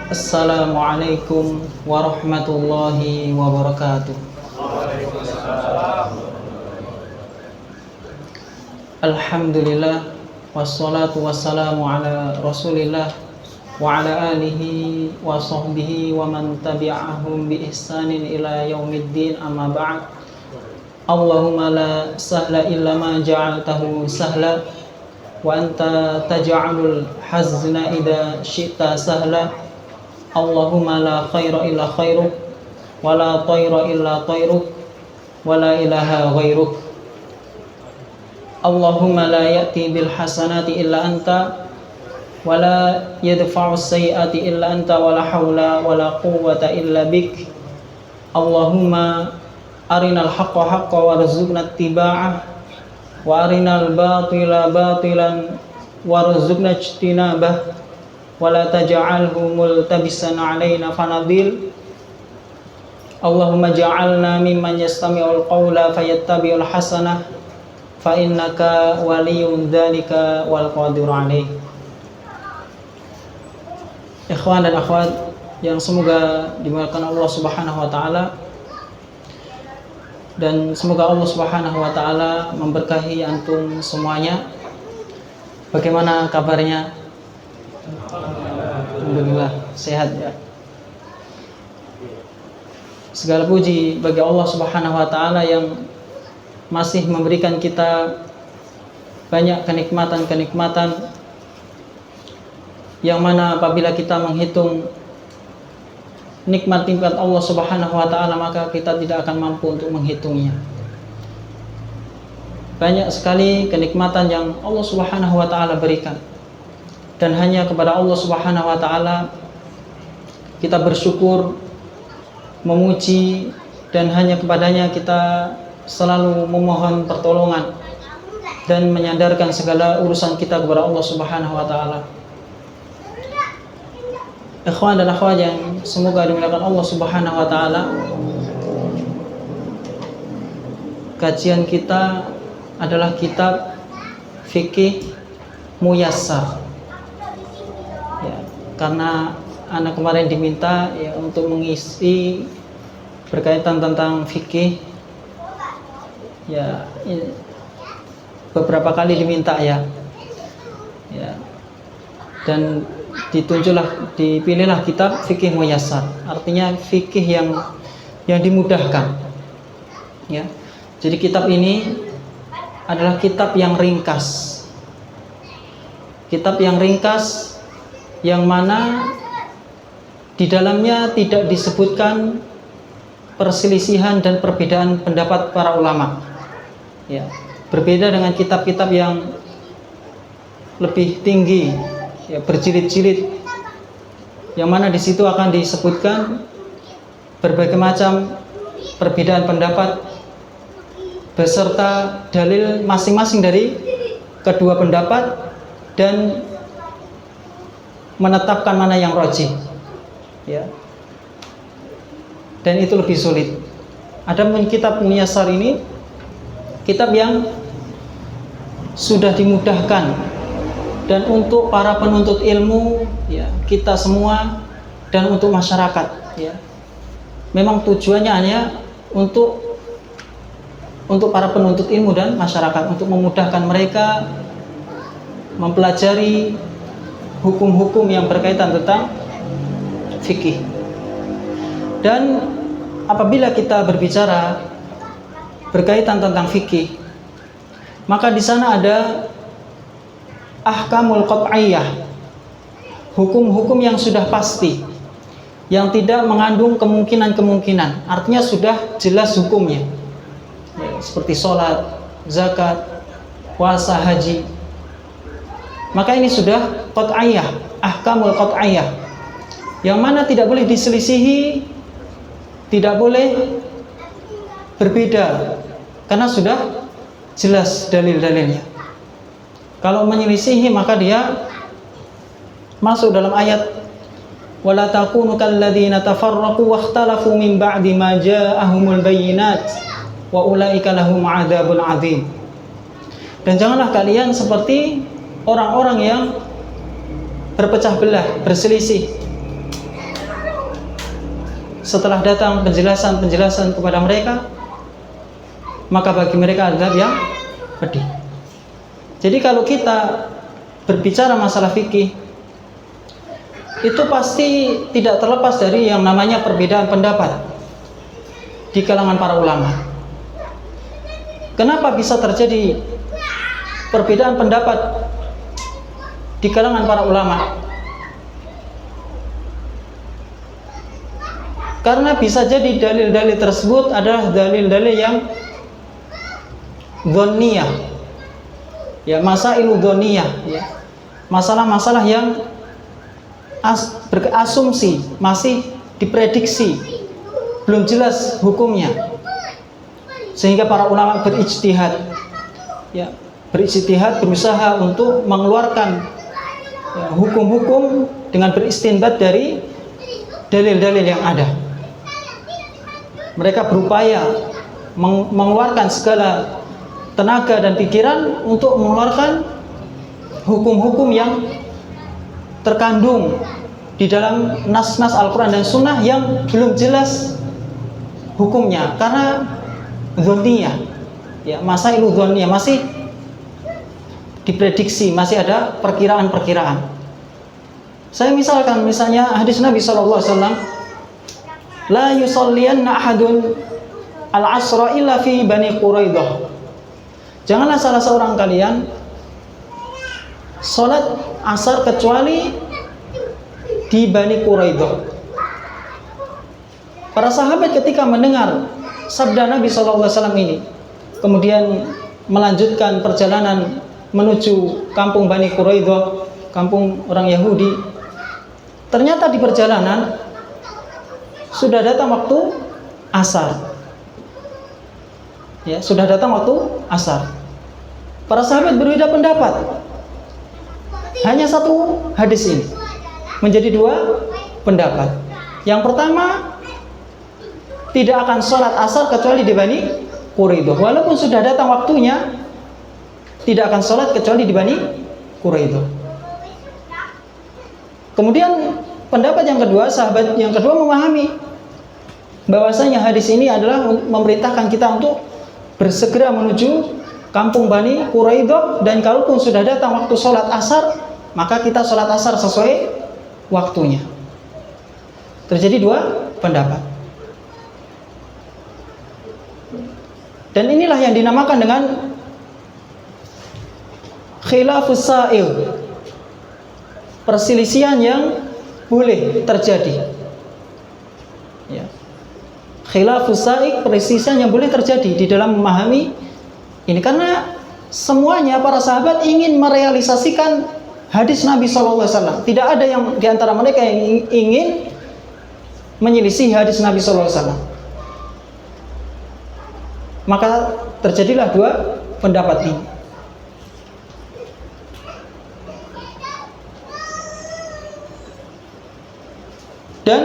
Assalamualaikum warahmatullahi wabarakatuh. Alhamdulillah, wassalatu wassalamu ala rasulillah wa ala alihi wa sahbihi wa man tabi'ahum bi ihsanin ila yaumiddin, amma ba'd. Allahumma la sahla illa ma ja'altahu sahla wa anta taj'alul hazna idha syi'ta sahla. Allahumma la khaira illa khairuk wa la tayra illa tayruk wa la ilaha ghairuk. Allahumma la ya'ti bil hasanati illa anta wa la yadfa'u sayyiati illa anta wa la hawla wa la quwwata illa bik. Allahumma arinal haqqa haqqa warzuqna ittiba'ah wa arinal batila batilan warzuqna ijtinabah wa la taj'alhu multabisan 'alaina fanadil. Allahumma ja'alna mimman yastami'ul qawla fayattabi'ul hasanah fa innaka waliyyun dzalika wal qadiru 'alaih. Ikhwan dan akhwat yang semoga dimuliakan Allah Subhanahu wa taala, dan semoga Allah Subhanahu wa taala memberkahi antum semuanya. Bagaimana kabarnya? Alhamdulillah sehat ya. Segala puji bagi Allah Subhanahu wa taala yang masih memberikan kita banyak kenikmatan-kenikmatan yang mana apabila kita menghitung nikmat-nikmat Allah Subhanahu wa taala maka kita tidak akan mampu untuk menghitungnya. Banyak sekali kenikmatan yang Allah Subhanahu wa taala berikan, dan hanya kepada Allah Subhanahu wa taala kita bersyukur, memuji, dan hanya kepadanya kita selalu memohon pertolongan dan menyandarkan segala urusan kita kepada Allah Subhanahu wa taala. Ikhwan dan akhwat yang semoga dimuliakan Allah Subhanahu wa taala, kajian kita adalah kitab Fikih Muyassar. Ya, karena anak kemarin diminta ya untuk mengisi berkaitan tentang fikih. Ya, beberapa kali diminta ya. Ya. Dan dipilihlah kitab Fikih Muyassar. Artinya fikih yang dimudahkan. Ya. Jadi kitab ini adalah kitab yang ringkas. Kitab yang ringkas yang mana di dalamnya tidak disebutkan perselisihan dan perbedaan pendapat para ulama. Ya, berbeda dengan kitab-kitab yang lebih tinggi, ya, berjilid-jilid, yang mana di situ akan disebutkan berbagai macam perbedaan pendapat beserta dalil masing-masing dari kedua pendapat dan menetapkan mana yang rajih. Ya. Dan itu lebih sulit. Adapun kitab Muyassar ini kitab yang sudah dimudahkan, dan untuk para penuntut ilmu ya, kita semua, dan untuk masyarakat ya. Memang tujuannya hanya untuk para penuntut ilmu dan masyarakat, untuk memudahkan mereka mempelajari hukum-hukum yang berkaitan tentang fikih. Dan apabila kita berbicara berkaitan tentang fikih, maka di sana ada ahkamul qat'iyah, hukum-hukum yang sudah pasti, yang tidak mengandung kemungkinan-kemungkinan. Artinya sudah jelas hukumnya, ya, seperti sholat, zakat, puasa, haji. Maka ini sudah qat'iyah, ahkamul qat'iyah, yang mana tidak boleh diselisihi, tidak boleh berbeda, karena sudah jelas dalil-dalilnya. Kalau menyelisihi maka dia masuk dalam ayat wala takunu kalladzina tafarraqu wakhtalafu min ba'di ma ja'ahumul bayyinat wa ulaika lahum 'adzabun 'adzim. Dan janganlah kalian seperti orang-orang yang berpecah belah, berselisih setelah datang penjelasan-penjelasan kepada mereka, maka bagi mereka azab yang pedih. Jadi kalau kita berbicara masalah fikih, itu pasti tidak terlepas dari yang namanya perbedaan pendapat di kalangan para ulama. Kenapa bisa terjadi perbedaan pendapat di kalangan para ulama? Karena bisa jadi dalil-dalil tersebut adalah dalil-dalil yang dhonniyah, ya, masailu dhonniyah, ya, masalah-masalah yang berasumsi, masih diprediksi, belum jelas hukumnya, sehingga para ulama berijtihad, ya, berusaha untuk mengeluarkan, ya, hukum-hukum dengan beristinbat dari dalil-dalil yang ada. Mereka berupaya mengeluarkan segala tenaga dan pikiran untuk mengeluarkan hukum-hukum yang terkandung di dalam nas-nas Al-Quran dan Sunnah yang belum jelas hukumnya, karena dhonniyah, ya, masailu dhonniyah, masih diprediksi, masih ada perkiraan-perkiraan. Saya misalnya hadis Nabi SAW, la yusalliyanna ahadun al-asra illa fi Bani Quraidah. Janganlah salah seorang kalian sholat asar kecuali di Bani Quraidah. Para sahabat ketika mendengar sabda Nabi SAW ini, kemudian melanjutkan perjalanan menuju kampung Bani Quraidah, kampung orang Yahudi. Ternyata di perjalanan sudah datang waktu asar, ya, sudah datang waktu asar. Para sahabat berbeda pendapat. Hanya satu hadis ini menjadi dua pendapat. Yang pertama, tidak akan sholat asar kecuali di Bani Quraidah. Walaupun sudah datang waktunya, tidak akan sholat kecuali di Bani Quraidah. Kemudian pendapat yang kedua, sahabat yang kedua memahami bahwasanya hadis ini adalah memerintahkan kita untuk bersegera menuju kampung Bani Quraidah, dan kalaupun sudah datang waktu sholat asar, maka kita sholat asar sesuai waktunya. Terjadi dua pendapat. Dan inilah yang dinamakan dengan khilafus sa'il, perselisihan yang boleh terjadi, ya. Khilafus sa'il, perselisihan yang boleh terjadi di dalam memahami ini, karena semuanya para sahabat ingin merealisasikan hadis Nabi SAW. Tidak ada yang di antara mereka yang ingin menyelisih hadis Nabi SAW. Maka terjadilah dua pendapat ini. Dan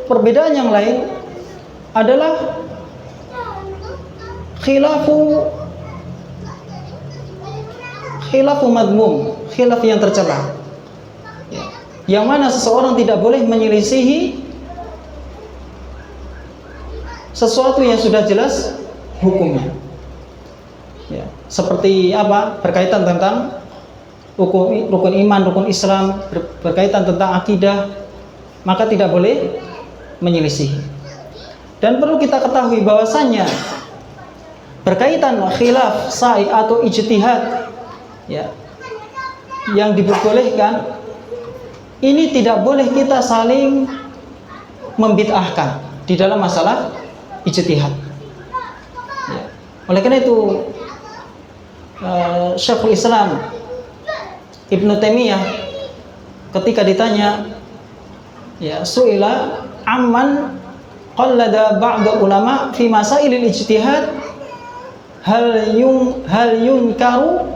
perbedaan yang lain adalah khilafu madmum, khilaf yang tercela, ya, yang mana seseorang tidak boleh menyelisihi sesuatu yang sudah jelas hukumnya, ya. Seperti apa? Berkaitan tentang rukun iman, rukun Islam, berkaitan tentang akidah, maka tidak boleh menyelisihi. Dan perlu kita ketahui bahwasanya berkaitan khilaf sa'i atau ijtihad, ya, yang diperbolehkan ini tidak boleh kita saling membid'ahkan di dalam masalah ijtihad, ya. Oleh karena itu Syekhul Islam Ibnu Taimiyah ketika ditanya, ya, su'ila amman qallada ba'da ulama fi masailil ijtihad hal yunkaru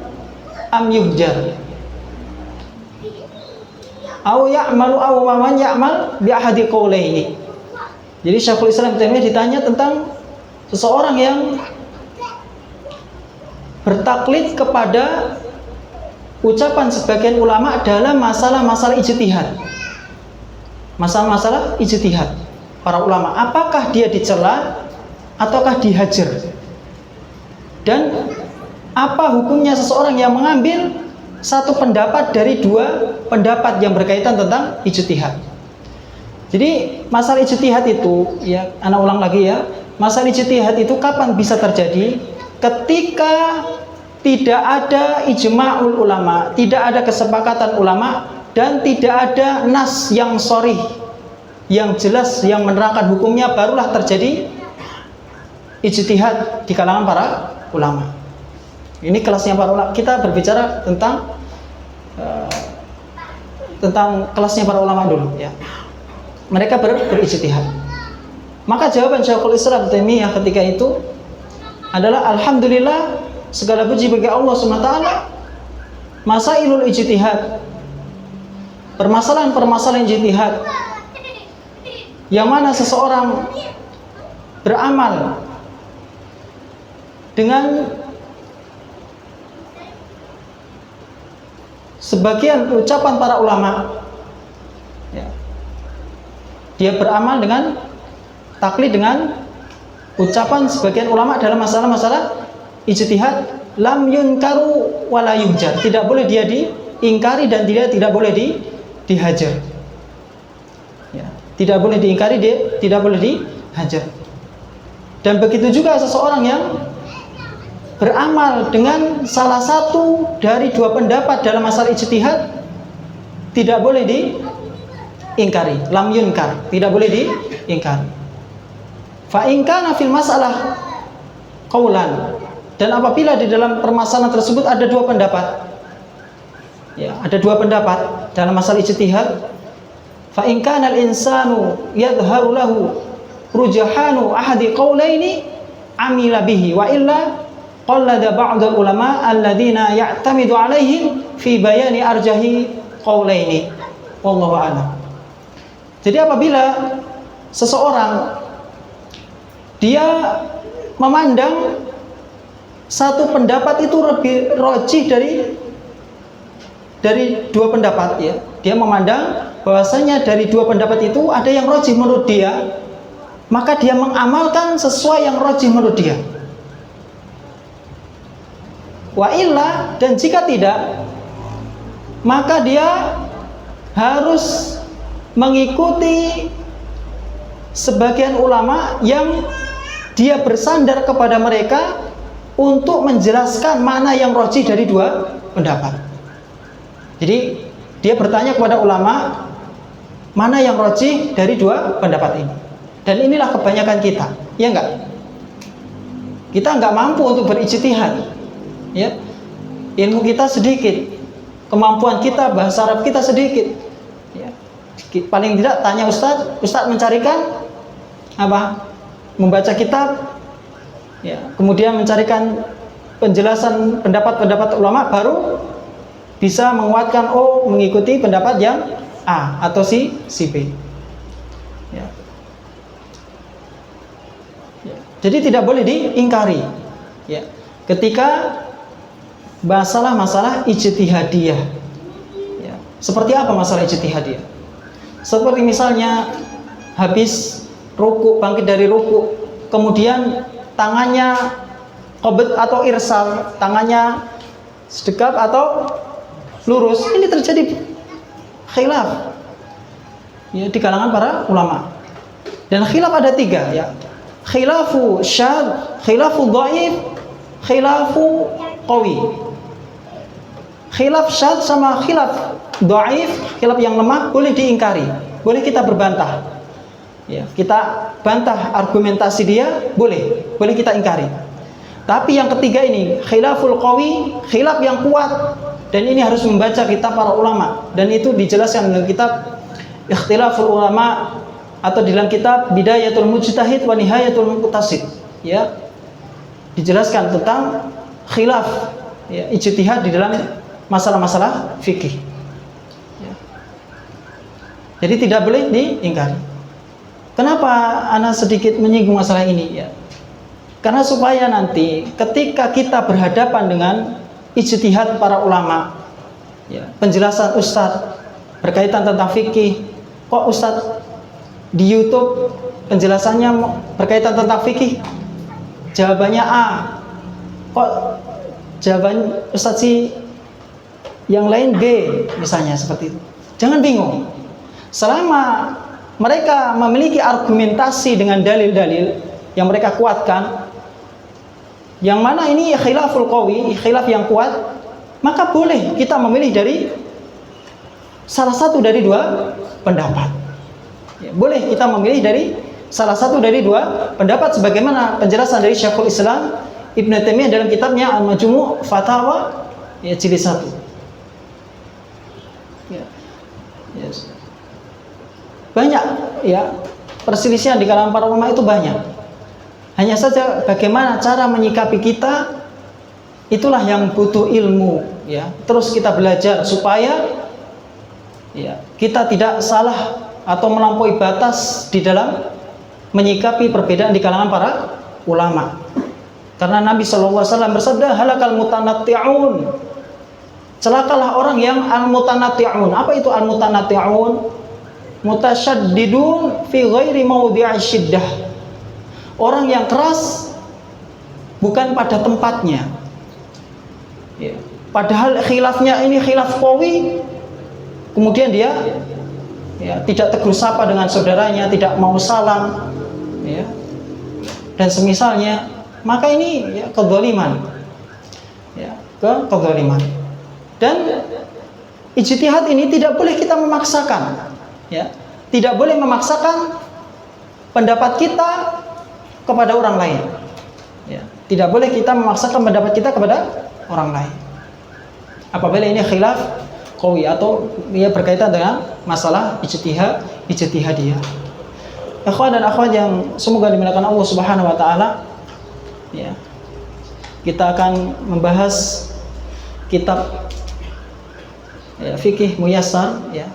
am yuhjar aw ya'malu aw man ya'mal bi ahadi qawlaini. Jadi Syekhul Islam Taimiyah ditanya tentang seseorang yang bertaklid kepada ucapan sebagian ulama dalam masalah-masalah ijtihad. masalah-masalah ijtihad para ulama, apakah dia dicela ataukah dihajar, dan apa hukumnya seseorang yang mengambil satu pendapat dari dua pendapat yang berkaitan tentang ijtihad. Jadi masalah ijtihad itu, ya, ana ulang lagi ya, masalah ijtihad itu kapan bisa terjadi? Ketika tidak ada ijma'ul ulama, tidak ada kesepakatan ulama, dan tidak ada nas yang sharih, yang jelas, yang menerangkan hukumnya, barulah terjadi ijtihad di kalangan para ulama. Ini kelasnya para ulama. Kita berbicara tentang kelasnya para ulama dulu, ya. Mereka berijtihad. Maka jawaban Syekhul Islam Taimiyah ketika itu adalah alhamdulillah, segala puji bagi Allah SWT. Masailul ijtihad, permasalahan ijtihad yang mana seseorang beramal dengan sebagian ucapan para ulama, ya. Dia beramal dengan taklid dengan ucapan sebagian ulama dalam masalah-masalah ijtihad, lam yunkaru wala yuhjar, tidak boleh dia diingkari dan tidak boleh dihajar, ya. Tidak boleh diingkari, dia tidak boleh dihajar. Dan begitu juga seseorang yang beramal dengan salah satu dari dua pendapat dalam masalah ijtihad, tidak boleh diingkari, lam yunkar, tidak boleh diingkari. Fa in kana fil masalah qaulan, dan apabila di dalam permasalahan tersebut ada dua pendapat, ya, ada dua pendapat dalam masalah ijtihad, fa in kana al insanu yadhharu lahu rujahanu ahadi qaulaini amila bihi, wa illa qallada ba'dul ulama alladziina ya'tamidu 'alaihim fi bayani arjahi qaulaini, wallahu a'lam. Jadi apabila seseorang dia memandang satu pendapat itu lebih rajih dari dua pendapat, ya, dia memandang bahwasanya dari dua pendapat itu ada yang rajih menurut dia, maka dia mengamalkan sesuai yang rajih menurut dia. Wa illa, dan jika tidak, maka dia harus mengikuti sebagian ulama yang dia bersandar kepada mereka untuk menjelaskan mana yang rajih dari dua pendapat. Jadi dia bertanya kepada ulama, mana yang rajih dari dua pendapat ini. Dan inilah kebanyakan kita, ya enggak? Kita enggak mampu untuk berijtihad, ya. Ilmu kita sedikit, kemampuan kita bahasa Arab kita sedikit, ya. Paling tidak tanya Ustadz mencarikan apa? Membaca kitab, ya, kemudian mencarikan penjelasan pendapat-pendapat ulama, baru bisa menguatkan, oh, mengikuti pendapat yang A atau si B, ya. Ya. Jadi tidak boleh diingkari, ya, ketika masalah ijtihadiyah, ya. Seperti apa masalah ijtihadiyah? Seperti misalnya habis ruku, bangkit dari ruku, kemudian tangannya qabd atau irsal, tangannya sedekap atau lurus. Ini terjadi khilaf, ya, di kalangan para ulama. Dan khilaf ada tiga, ya. Khilafu syadz, khilafu dhaif, khilafu qawi. Khilaf syadz sama khilaf dhaif, khilaf yang lemah, boleh diingkari, boleh kita berbantah, ya, kita bantah argumentasi dia, boleh kita ingkari. Tapi yang ketiga ini, khilaful qawi, khilaf yang kuat, dan ini harus membaca kitab para ulama, dan itu dijelaskan dalam kitab Ikhtilaful Ulama atau dalam kitab Bidayatul Mujtahid wa Nihayatul Muqtasid, ya, dijelaskan tentang khilaf, ya, ijtihad di dalam masalah-masalah fikih, ya. Jadi tidak boleh diingkari. Kenapa ana sedikit menyinggung masalah ini, ya? Karena supaya nanti ketika kita berhadapan dengan ijtihad para ulama, ya, penjelasan ustadz berkaitan tentang fikih, kok ustadz di YouTube penjelasannya berkaitan tentang fikih, jawabannya A, kok jawaban Ustadz si yang lain B, misalnya seperti itu. Jangan bingung. Selama mereka memiliki argumentasi dengan dalil-dalil yang mereka kuatkan, yang mana ini khilaful qawi, khilaf yang kuat, maka boleh kita memilih dari salah satu dari dua pendapat. Ya, boleh kita memilih dari salah satu dari dua pendapat, sebagaimana penjelasan dari Syekhul Islam Ibnu Taimiyah dalam kitabnya Al-Majmu' Fatawa ya, jilid 1. Ya. Yes. Banyak ya perselisihan di kalangan para ulama itu banyak. Hanya saja bagaimana cara menyikapi kita, itulah yang butuh ilmu ya. Terus kita belajar supaya ya, kita tidak salah atau melampaui batas di dalam menyikapi perbedaan di kalangan para ulama. Karena Nabi SAW bersabda, halakal mutanatti'un, celakalah orang yang al-mutanatti'un. Apa itu al-mutanatti'un? Mutasyaddidun fi ghairi mawdi'i syiddah, orang yang keras bukan pada tempatnya ya. Padahal khilafnya ini khilaf qawi, kemudian dia ya, tidak tegur sapa dengan saudaranya, tidak mau salam ya, dan semisalnya, maka ini ya, kezaliman ya, kezaliman. Dan ijtihad ini tidak boleh kita memaksakan ya, tidak boleh memaksakan pendapat kita kepada orang lain ya, tidak boleh kita memaksakan pendapat kita kepada orang lain apabila ini khilaf qawi atau ia berkaitan dengan masalah ijtihadiyah. Ikhwan dan akhwat yang semoga dimuliakan Allah Subhanahu wa taala ya, kita akan membahas kitab ya, fikih muyassar ya,